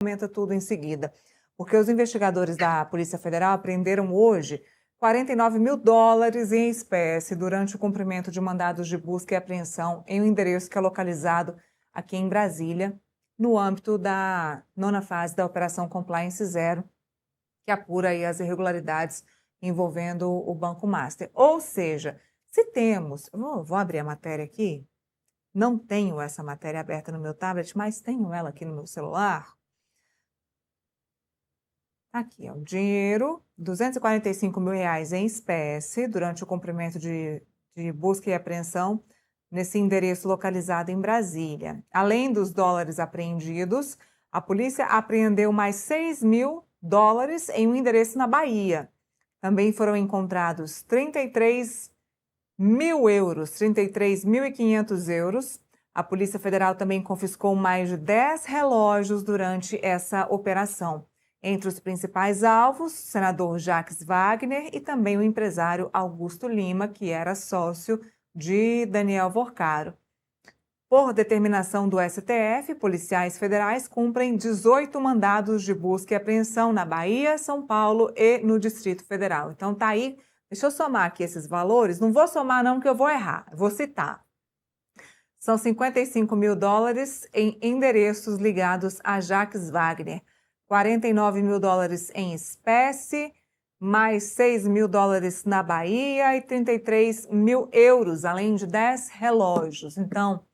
Comenta tudo em seguida, porque os investigadores da Polícia Federal apreenderam hoje 49 mil dólares em espécie durante o cumprimento de mandados de busca e apreensão em um endereço que é localizado aqui em Brasília, no âmbito da 9ª fase da Operação Compliance Zero, que apura aí as irregularidades envolvendo o Banco Master. Ou seja, se temos... Vou abrir a matéria aqui. Não tenho essa matéria aberta no meu tablet, mas tenho ela aqui no meu celular. Aqui, ó, o dinheiro, R$ 245 mil em espécie, durante o cumprimento de busca e apreensão nesse endereço localizado em Brasília. Além dos dólares apreendidos, a polícia apreendeu mais 6 mil dólares em um endereço na Bahia. Também foram encontrados 33 mil euros, 33.500 euros. A Polícia Federal também confiscou mais de 10 relógios durante essa operação. Entre os principais alvos, o senador Jacques Wagner e também o empresário Augusto Lima, que era sócio de Daniel Worcaro. Por determinação do STF, policiais federais cumprem 18 mandados de busca e apreensão na Bahia, São Paulo e no Distrito Federal. Então tá aí, deixa eu somar aqui esses valores. Não vou somar não, que eu vou errar, vou citar. São 55 mil dólares em endereços ligados a Jacques Wagner. 49 mil dólares em espécie, mais 6 mil dólares na Bahia e 33 mil euros, além de 10 relógios. Então,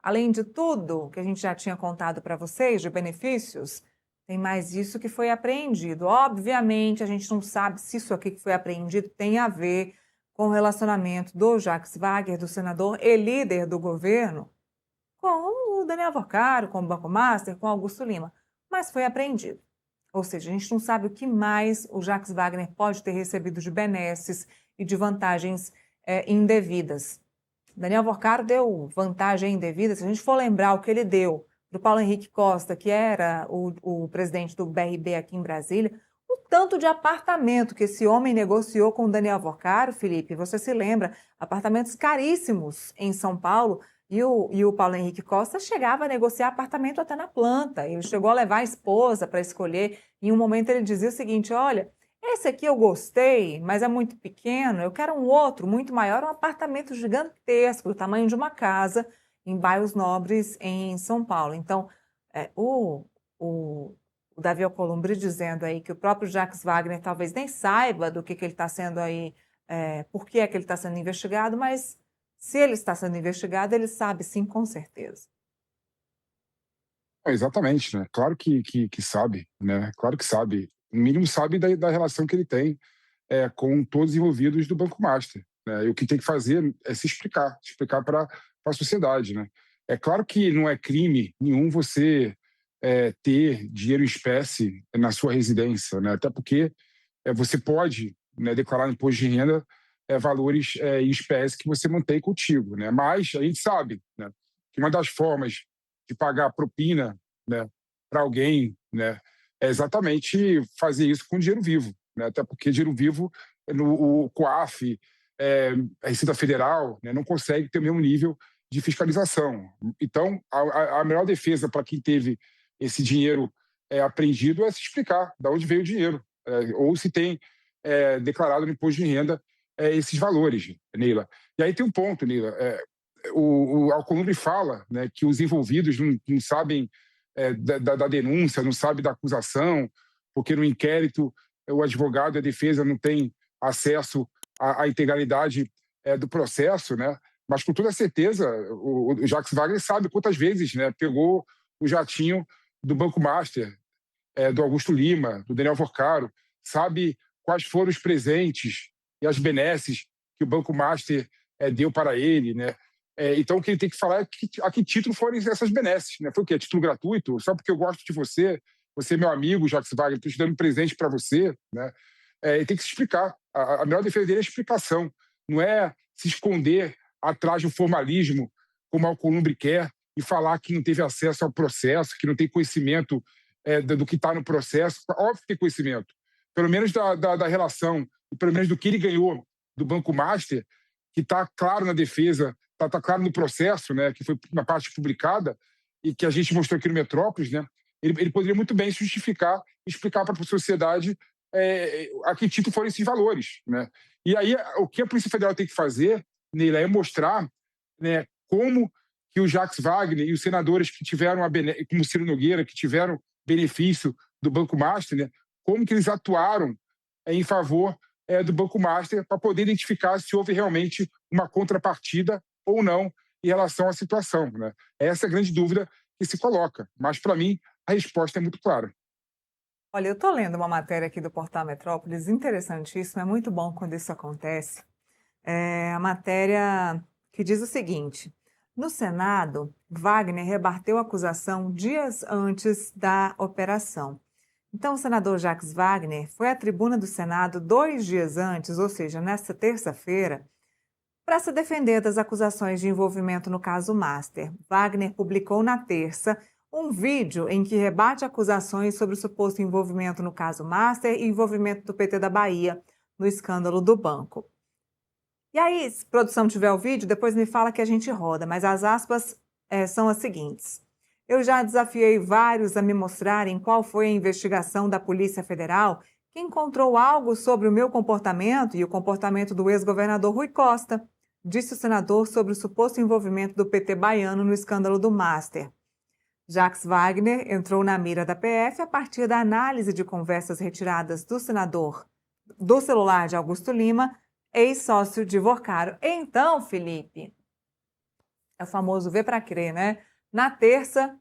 além de tudo que a gente já tinha contado para vocês de benefícios, tem mais isso que foi apreendido. Obviamente, a gente não sabe se isso aqui que foi apreendido tem a ver com o relacionamento do Jacques Wagner, do senador e líder do governo, com o Daniel Worcaro, com o Banco Master, com Augusto Lima. Mas foi apreendido. Ou seja, a gente não sabe o que mais o Jacques Wagner pode ter recebido de benesses e de vantagens indevidas. Daniel Worcaro deu vantagem indevida, se a gente for lembrar o que ele deu para o Paulo Henrique Costa, que era o presidente do BRB aqui em Brasília, o tanto de apartamento que esse homem negociou com o Daniel Worcaro, Felipe, você se lembra, apartamentos caríssimos em São Paulo, e o Paulo Henrique Costa chegava a negociar apartamento até na planta. Ele chegou a levar a esposa para escolher. Em um momento ele dizia o seguinte, olha, esse aqui eu gostei, mas é muito pequeno, eu quero um outro muito maior, um apartamento gigantesco, do tamanho de uma casa, em bairros nobres em São Paulo. Então, o Davi Alcolumbre dizendo aí que o próprio Jacques Wagner talvez nem saiba do que ele está sendo aí, por que é que ele está sendo investigado, mas... se ele está sendo investigado, ele sabe sim, com certeza. Exatamente, né? Claro que sabe, né? Claro que sabe. No mínimo sabe da relação que ele tem com todos os envolvidos do Banco Master, né? E o que tem que fazer é se explicar para a sociedade, né? É claro que não é crime nenhum você ter dinheiro em espécie na sua residência, né? Até porque você pode, né, declarar no imposto de renda valores em espécie que você mantém contigo, né? Mas a gente sabe, né, que uma das formas de pagar propina, né, para alguém, né, é exatamente fazer isso com dinheiro vivo, né? Até porque dinheiro vivo, o COAF, a Receita Federal, né, não consegue ter o mesmo nível de fiscalização. Então, a melhor defesa para quem teve esse dinheiro apreendido é se explicar de onde veio o dinheiro, ou se tem declarado no imposto de renda esses valores, Neila. E aí tem um ponto, Neila. O Alcolumbre fala, né, que os envolvidos não sabem da denúncia, não sabem da acusação, porque no inquérito o advogado e a defesa não têm acesso à integralidade do processo, né? Mas com toda certeza o Jacques Wagner sabe quantas vezes, né, pegou o jatinho do Banco Master, do Augusto Lima, do Daniel Worcaro, sabe quais foram os presentes e as benesses que o Banco Master deu para ele, né? Então, o que ele tem que falar é a que título foram essas benesses, né? Foi o quê? Título gratuito? Só porque eu gosto de você, você é meu amigo, Jacques Wagner, estou te dando um presente para você, né? Ele tem que se explicar. A melhor defesa dele é a explicação. Não é se esconder atrás de um formalismo, como o Alcolumbre quer, e falar que não teve acesso ao processo, que não tem conhecimento do que está no processo. Óbvio que tem conhecimento. Pelo menos da relação, e pelo menos do que ele ganhou do Banco Master, que está claro na defesa, está claro no processo, né, que foi na parte publicada, e que a gente mostrou aqui no Metrópolis, né, ele poderia muito bem se justificar e explicar para a sociedade a que título foram esses valores, né? E aí, o que a Polícia Federal tem que fazer, Neila, é mostrar, né, como que o Jacques Wagner e os senadores que tiveram, como Ciro Nogueira, que tiveram benefício do Banco Master, né, como que eles atuaram em favor do Banco Master para poder identificar se houve realmente uma contrapartida ou não em relação à situação, né? Essa é a grande dúvida que se coloca. Mas, para mim, a resposta é muito clara. Olha, eu estou lendo uma matéria aqui do Portal Metrópolis, interessantíssima, é muito bom quando isso acontece. É a matéria que diz o seguinte: no Senado, Wagner rebateu a acusação dias antes da operação. Então, o senador Jacques Wagner foi à tribuna do Senado 2 dias antes, ou seja, nesta terça-feira, para se defender das acusações de envolvimento no caso Master. Wagner publicou na terça um vídeo em que rebate acusações sobre o suposto envolvimento no caso Master e envolvimento do PT da Bahia no escândalo do banco. E aí, se a produção tiver o vídeo, depois me fala que a gente roda, mas as aspas são as seguintes. Eu já desafiei vários a me mostrarem qual foi a investigação da Polícia Federal que encontrou algo sobre o meu comportamento e o comportamento do ex-governador Rui Costa, disse o senador sobre o suposto envolvimento do PT baiano no escândalo do Master. Jacques Wagner entrou na mira da PF a partir da análise de conversas retiradas do senador do celular de Augusto Lima, ex-sócio de Vocaro. Então, Felipe, é o famoso ver para crer, né? Na terça,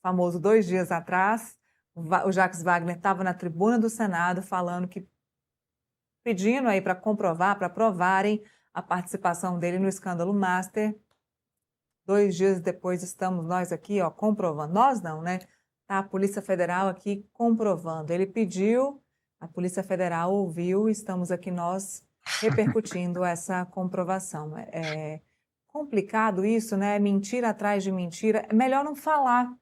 famoso 2 dias atrás, o Jacques Wagner estava na tribuna do Senado falando que, pedindo aí para comprovar, para provarem a participação dele no escândalo Master. 2 dias depois estamos nós aqui, ó, comprovando. Nós não, né? Tá a Polícia Federal aqui comprovando. Ele pediu, a Polícia Federal ouviu, estamos aqui nós repercutindo essa comprovação. É complicado isso, né? Mentira atrás de mentira. É melhor não falar.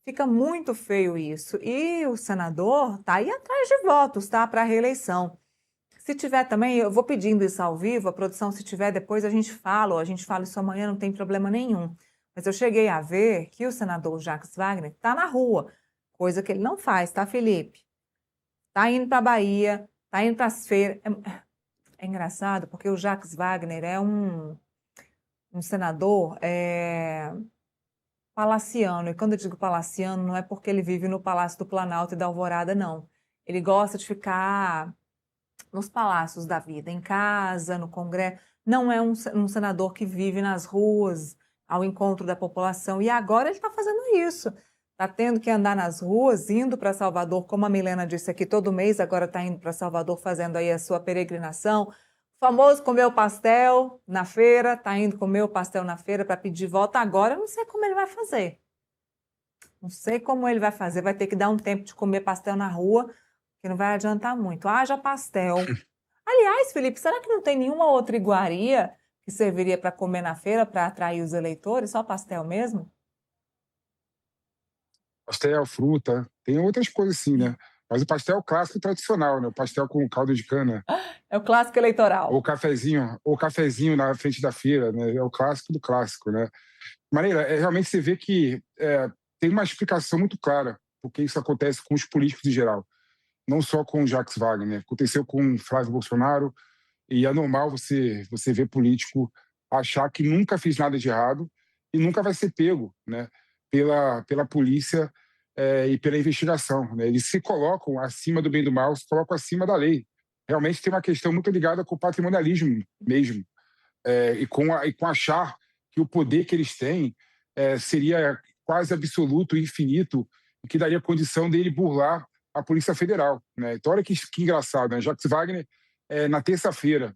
Fica muito feio isso. E o senador tá aí atrás de votos, tá? Para a reeleição. Se tiver também, eu vou pedindo isso ao vivo, a produção, se tiver depois a gente fala, ou a gente fala isso amanhã, não tem problema nenhum. Mas eu cheguei a ver que o senador Jacques Wagner está na rua, coisa que ele não faz, tá, Felipe? Está indo para a Bahia, está indo para as feiras. É engraçado, porque o Jacques Wagner é um senador palaciano. E quando eu digo palaciano, não é porque ele vive no Palácio do Planalto e da Alvorada, não. Ele gosta de ficar nos palácios da vida, em casa, no Congresso. Não é um senador que vive nas ruas, ao encontro da população. E agora ele está fazendo isso. Está tendo que andar nas ruas, indo para Salvador, como a Milena disse aqui, todo mês agora está indo para Salvador, fazendo aí a sua peregrinação. O famoso comer o pastel na feira, está indo comer o pastel na feira para pedir volta. Agora eu não sei como ele vai fazer. Não sei como ele vai fazer, vai ter que dar um tempo de comer pastel na rua, que não vai adiantar muito. Haja pastel. Aliás, Felipe, será que não tem nenhuma outra iguaria que serviria para comer na feira para atrair os eleitores? Só pastel mesmo? Pastel, fruta, tem outras coisas sim, né? Mas o pastel é o clássico tradicional, né? O pastel com caldo de cana. É o clássico eleitoral. Ou cafezinho na frente da feira, né? É o clássico do clássico, né? Maneira, realmente você vê que tem uma explicação muito clara porque isso acontece com os políticos em geral, não só com o Jacques Wagner, né? Aconteceu com o Flávio Bolsonaro, e é normal você ver político achar que nunca fez nada de errado e nunca vai ser pego, né, pela polícia e pela investigação, né? Eles se colocam acima do bem e do mal, se colocam acima da lei. Realmente tem uma questão muito ligada com o patrimonialismo mesmo, e com achar que o poder que eles têm seria quase absoluto, infinito, e que daria condição dele burlar a Polícia Federal, né? Então, olha que engraçado, né? Jacques Wagner, na terça-feira.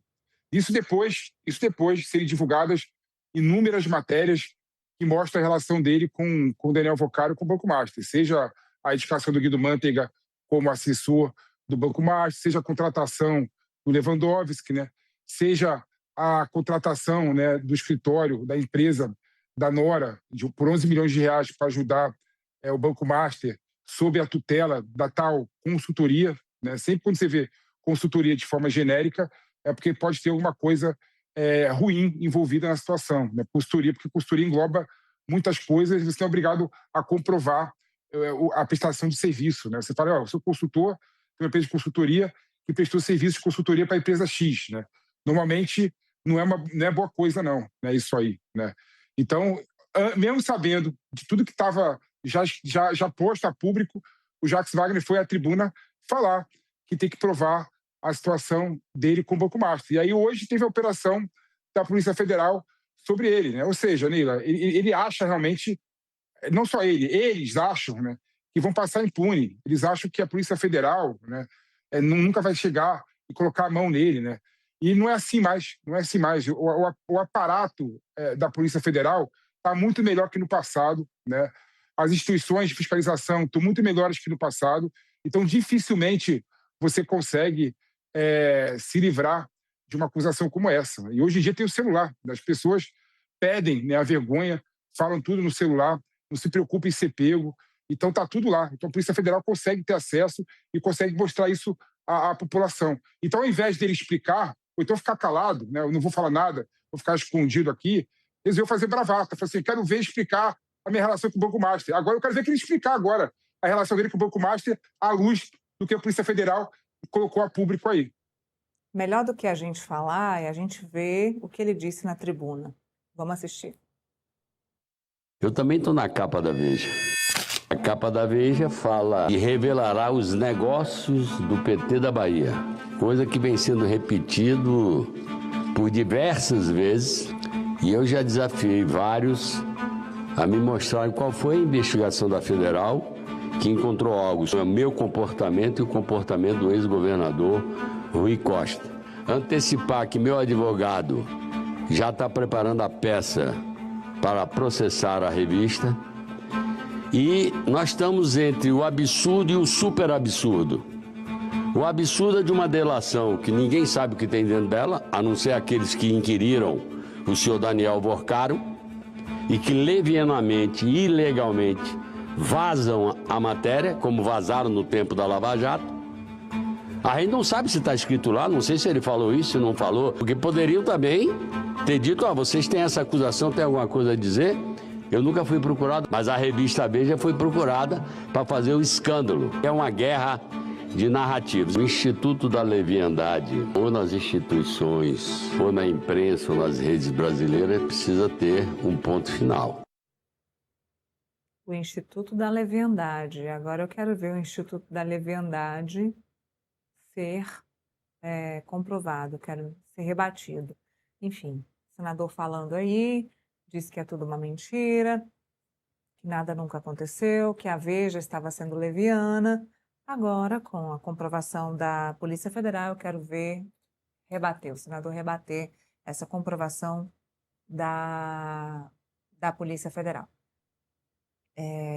Isso depois de serem divulgadas inúmeras matérias que mostram a relação dele com o Daniel Vocaro e com o Banco Master, seja a indicação do Guido Mantega como assessor do Banco Master, seja a contratação do Lewandowski, né? Seja a contratação, né, do escritório da empresa da Nora por 11 milhões de reais para ajudar o Banco Master sob a tutela da tal consultoria, né? Sempre quando você vê consultoria de forma genérica, é porque pode ter alguma coisa ruim envolvida na situação, né? Consultoria, porque consultoria engloba muitas coisas, você é obrigado a comprovar a prestação de serviço, né? Você fala, eu sou consultor, tem uma empresa de consultoria que prestou serviço de consultoria para a empresa X, né? Normalmente não é boa coisa, não, né? Isso aí, né? Então, mesmo sabendo de tudo que estava já posto a público, o Jacques Wagner foi à tribuna falar que tem que provar a situação dele com o Banco Master. E aí hoje teve a operação da Polícia Federal sobre ele, né? Ou seja, Neila, ele acha realmente, não só eles acham, né, que vão passar impune. Eles acham que a Polícia Federal, né, nunca vai chegar e colocar a mão nele, né? E não é assim mais, não é assim mais. O aparato da Polícia Federal está muito melhor que no passado, né? As instituições de fiscalização estão muito melhores que no passado, então dificilmente você consegue se livrar de uma acusação como essa. E hoje em dia tem o celular, as pessoas pedem, né, a vergonha, falam tudo no celular, não se preocupa em ser pego, então está tudo lá. Então a Polícia Federal consegue ter acesso e consegue mostrar isso à população. Então, ao invés dele explicar, ou então ficar calado, né, eu não vou falar nada, vou ficar escondido aqui, eles iam fazer bravata, falar assim, quero ver explicar a minha relação com o Banco Master. Agora eu quero ver que ele explicar agora a relação dele com o Banco Master à luz do que a Polícia Federal colocou a público aí. Melhor do que a gente falar é a gente ver o que ele disse na tribuna. Vamos assistir. Eu também estou na capa da Veja. A capa da Veja fala e revelará os negócios do PT da Bahia, coisa que vem sendo repetido por diversas vezes, e eu já desafiei vários a me mostrarem qual foi a investigação da Federal que encontrou algo sobre o meu comportamento e o comportamento do ex-governador Rui Costa. Antecipar que meu advogado já está preparando a peça para processar a revista. E nós estamos entre o absurdo e o super absurdo. O absurdo é de uma delação que ninguém sabe o que tem dentro dela, a não ser aqueles que inquiriram o senhor Daniel Vorcaro e que levianamente e ilegalmente vazam a matéria, como vazaram no tempo da Lava Jato. A gente não sabe se está escrito lá, não sei se ele falou isso, se não falou, porque poderiam também ter dito, vocês têm essa acusação, tem alguma coisa a dizer? Eu nunca fui procurado, mas a revista Veja foi procurada para fazer o escândalo. É uma guerra de narrativas. O Instituto da Leviandade, ou nas instituições, ou na imprensa, ou nas redes brasileiras, precisa ter um ponto final. O Instituto da Leviandade. Agora eu quero ver o Instituto da Leviandade ser comprovado, quero ser rebatido. Enfim, o senador falando aí, disse que é tudo uma mentira, que nada nunca aconteceu, que a Veja estava sendo leviana. Agora, com a comprovação da Polícia Federal, eu quero ver o senador rebater essa comprovação da Polícia Federal.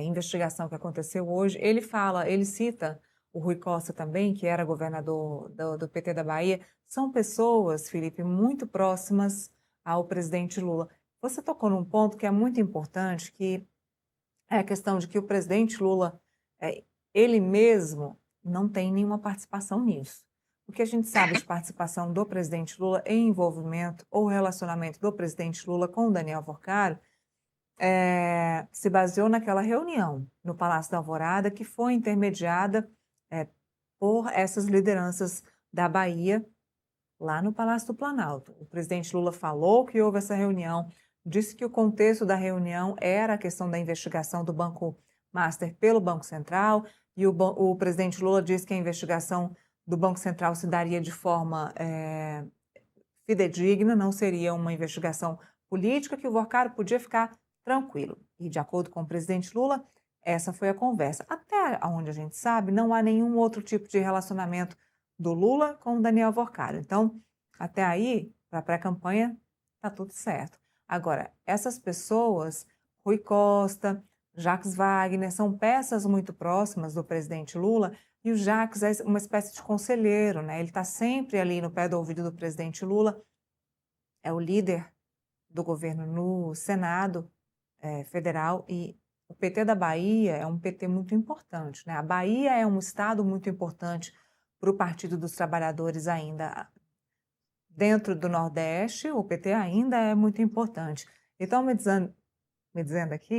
Investigação que aconteceu hoje, ele cita o Rui Costa também, que era governador do PT da Bahia. São pessoas, Felipe, muito próximas ao presidente Lula. Você tocou num ponto que é muito importante, que é a questão de que o presidente Lula, ele mesmo, não tem nenhuma participação nisso. O que a gente sabe de participação do presidente Lula em envolvimento ou relacionamento do presidente Lula com o Daniel Vorcaro se baseou naquela reunião no Palácio da Alvorada, que foi intermediada por essas lideranças da Bahia, lá no Palácio do Planalto. O presidente Lula falou que houve essa reunião, disse que o contexto da reunião era a questão da investigação do Banco Master pelo Banco Central, e o presidente Lula disse que a investigação do Banco Central se daria de forma fidedigna, não seria uma investigação política, que o Vorcaro podia ficar tranquilo. E, de acordo com o presidente Lula, essa foi a conversa. Até onde a gente sabe, não há nenhum outro tipo de relacionamento do Lula com o Daniel Vorcaro. Então, até aí, para a pré-campanha, está tudo certo. Agora, essas pessoas, Rui Costa, Jacques Wagner, são peças muito próximas do presidente Lula, e o Jacques é uma espécie de conselheiro, né? Ele está sempre ali no pé do ouvido do presidente Lula, é o líder do governo no Senado Federal, e o PT da Bahia é um PT muito importante, né? A Bahia é um estado muito importante para o Partido dos Trabalhadores ainda. Dentro do Nordeste, o PT ainda é muito importante. Então, me dizendo aqui